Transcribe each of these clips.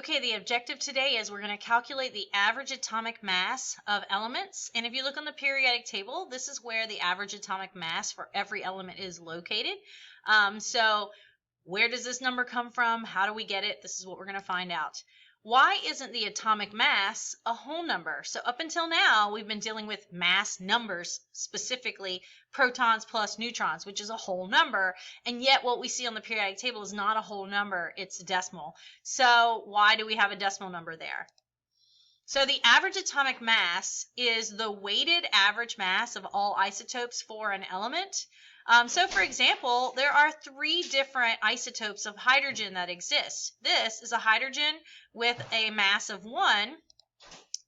Okay, the objective today is we're going to calculate the average atomic mass of elements. And if you look on the periodic table, this is where the average atomic mass for every element is located. So where does this number come from? How do we get it? This is what we're going to find out. Why isn't the atomic mass a whole number? So up until now, we've been dealing with mass numbers, specifically protons plus neutrons, which is a whole number. And yet what we see on the periodic table is not a whole number, it's a decimal. So why do we have a decimal number there? So the average atomic mass is the weighted average mass of all isotopes for an element. So for example, there are 3 different isotopes of hydrogen that exist. This is a hydrogen with a mass of 1.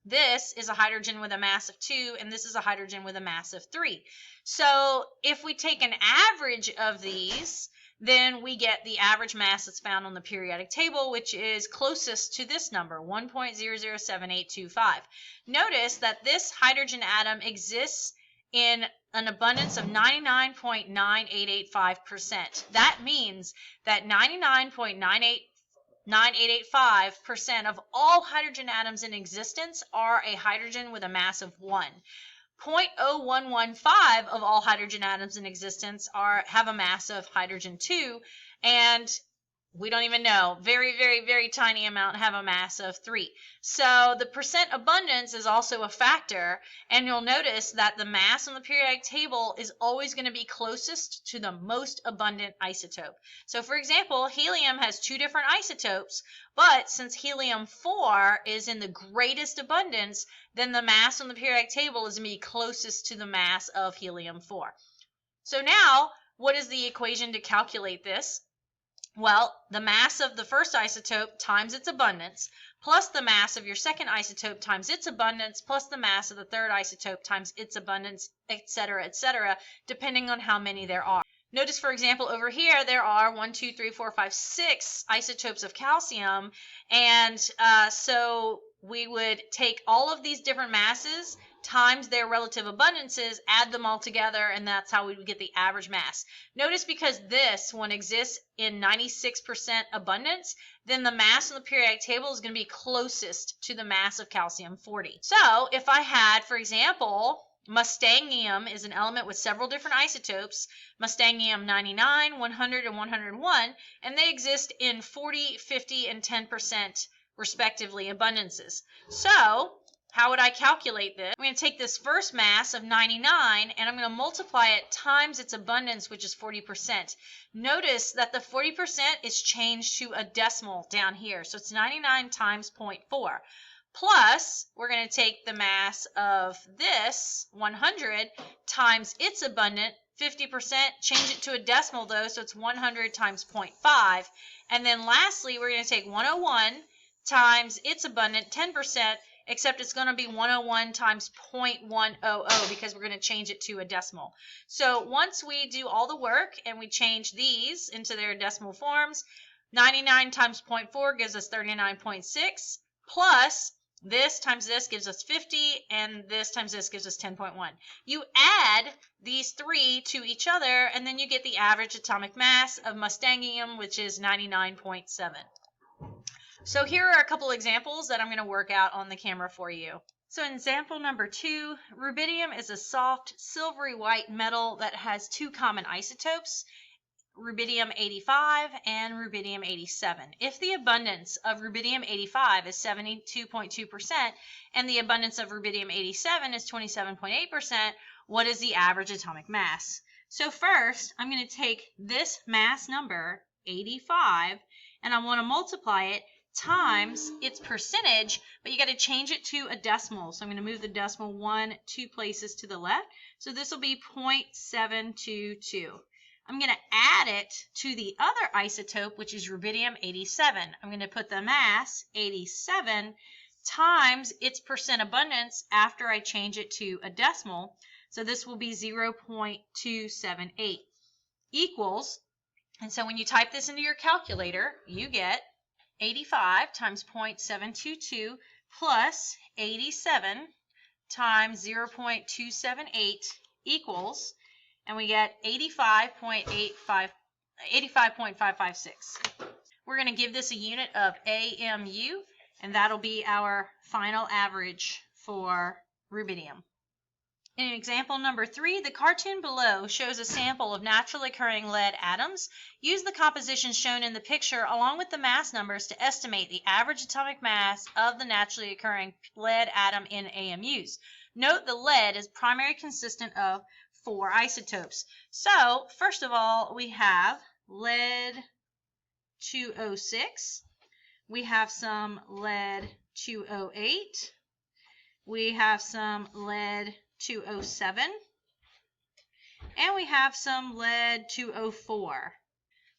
This is a hydrogen with a mass of 2, and this is a hydrogen with a mass of 3. So if we take an average of these, then we get the average mass that's found on the periodic table, which is closest to this number, 1.007825. Notice that this hydrogen atom exists in an abundance of 99.9885%. That means that 99.9885% of all hydrogen atoms in existence are a hydrogen with a mass of 1. 0.0115 of all hydrogen atoms in existence have a mass of hydrogen 2, and we don't even know, very, very, very tiny amount have a mass of 3. So the percent abundance is also a factor, and you'll notice that the mass on the periodic table is always going to be closest to the most abundant isotope. So for example, helium has 2 different isotopes, but since helium-4 is in the greatest abundance, then the mass on the periodic table is going to be closest to the mass of helium-4. So now, what is the equation to calculate this? Well, the mass of the first isotope times its abundance, plus the mass of your second isotope times its abundance, plus the mass of the third isotope times its abundance, etc., depending on how many there are. Notice, for example, over here, there are 1, 2, 3, 4, 5, 6 isotopes of calcium, and so we would take all of these different masses times their relative abundances, add them all together, and that's how we would get the average mass. Notice, because this one exists in 96% abundance, then the mass on the periodic table is going to be closest to the mass of calcium-40. So if I had, for example, mustangium is an element with several different isotopes, mustangium 99, 100, and 101, and they exist in 40, 50, and 10% respectively abundances. So how would I calculate this? I'm going to take this first mass of 99 and I'm going to multiply it times its abundance, which is 40%. Notice that the 40% is changed to a decimal down here. So it's 99 times 0.4. Plus, we're going to take the mass of this 100 times its abundant, 50%, change it to a decimal though, so it's 100 times 0.5. And then lastly, we're going to take 101 times its abundant, 10%, except it's going to be 101 times 0.100 because we're going to change it to a decimal. So once we do all the work and we change these into their decimal forms, 99 times 0.4 gives us 39.6, plus this times this gives us 50, and this times this gives us 10.1. You add these 3 to each other, and then you get the average atomic mass of mustangium, which is 99.7. So here are a couple examples that I'm going to work out on the camera for you. So in example number 2, rubidium is a soft silvery white metal that has 2 common isotopes, rubidium 85 and rubidium 87. If the abundance of rubidium 85 is 72.2% and the abundance of rubidium 87 is 27.8%, what is the average atomic mass? So first, I'm going to take this mass number, 85, and I want to multiply it times its percentage, but you got to change it to a decimal. So I'm going to move the decimal 2 places to the left. So this will be 0.722. I'm going to add it to the other isotope, which is rubidium 87. I'm going to put the mass, 87, times its percent abundance after I change it to a decimal. So this will be 0.278 equals, and so when you type this into your calculator, you get 85 times 0.722 plus 87 times 0.278 equals, and we get 85.556. We're going to give this a unit of AMU, and that'll be our final average for rubidium. In example number 3, the cartoon below shows a sample of naturally occurring lead atoms. Use the composition shown in the picture along with the mass numbers to estimate the average atomic mass of the naturally occurring lead atom in AMUs. Note the lead is primarily consistent of 4 isotopes. So, first of all, we have lead 206. We have some lead 208. We have some lead 207, and we have some lead 204.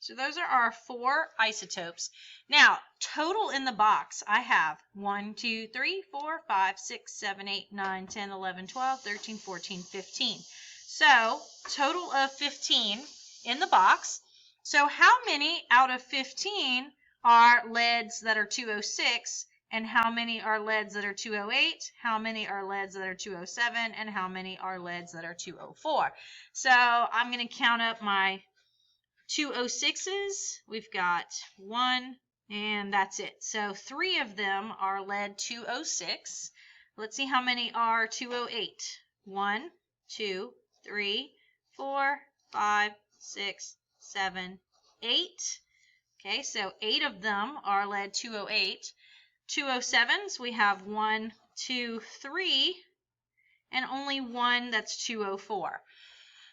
So those are our 4 isotopes. Now, total in the box, I have 1, 2, 3, 4, 5, 6, 7, 8, 9, 10, 11, 12, 13, 14, 15. So, total of 15 in the box. So how many out of 15 are leads that are 206? And how many are leads that are 208, how many are leads that are 207, and how many are leads that are 204. So I'm going to count up my 206s. We've got 1, and that's it. So 3 of them are lead 206. Let's see how many are 208. 1, 2, 3, 4, 5, 6, 7, 8. Okay, so 8 of them are lead 208. 207s, we have 1, 2, 3, and only 1 that's 204.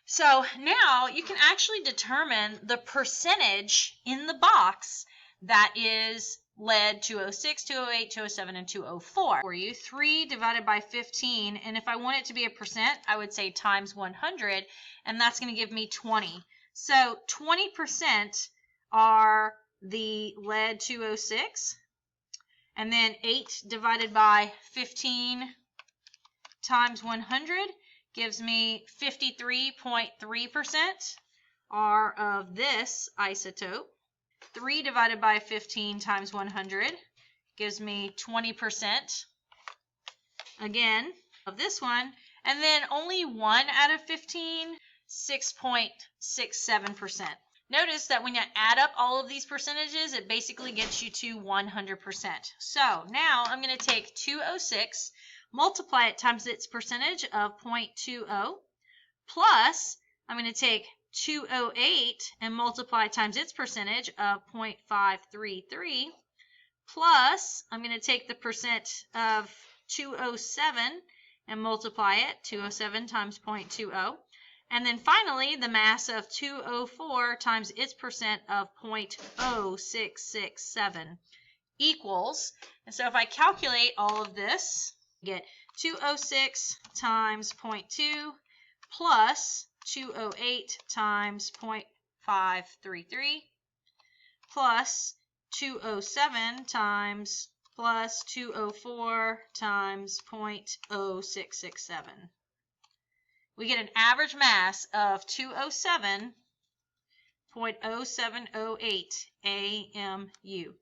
So now you can actually determine the percentage in the box that is lead 206, 208, 207, and 204 for you. 3 divided by 15, and if I want it to be a percent, I would say times 100, and that's going to give me 20. So 20% are the lead 206. And then 8 divided by 15 times 100 gives me 53.3% are of this isotope. 3 divided by 15 times 100 gives me 20%, again, of this one. And then only 1 out of 15, 6.67%. Notice that when you add up all of these percentages, it basically gets you to 100%. So now I'm going to take 206, multiply it times its percentage of 0.20, plus I'm going to take 208 and multiply times its percentage of 0.533, plus I'm going to take the percent of 207 and multiply it, 207 times 0.20. And then finally, the mass of 204 times its percent of 0.0667 equals, and so if I calculate all of this, I get 206 times 0.2 plus 208 times 0.533 plus 207 times plus 204 times 0.0667. We get an average mass of 207.0708 AMU.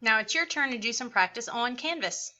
Now it's your turn to do some practice on Canvas.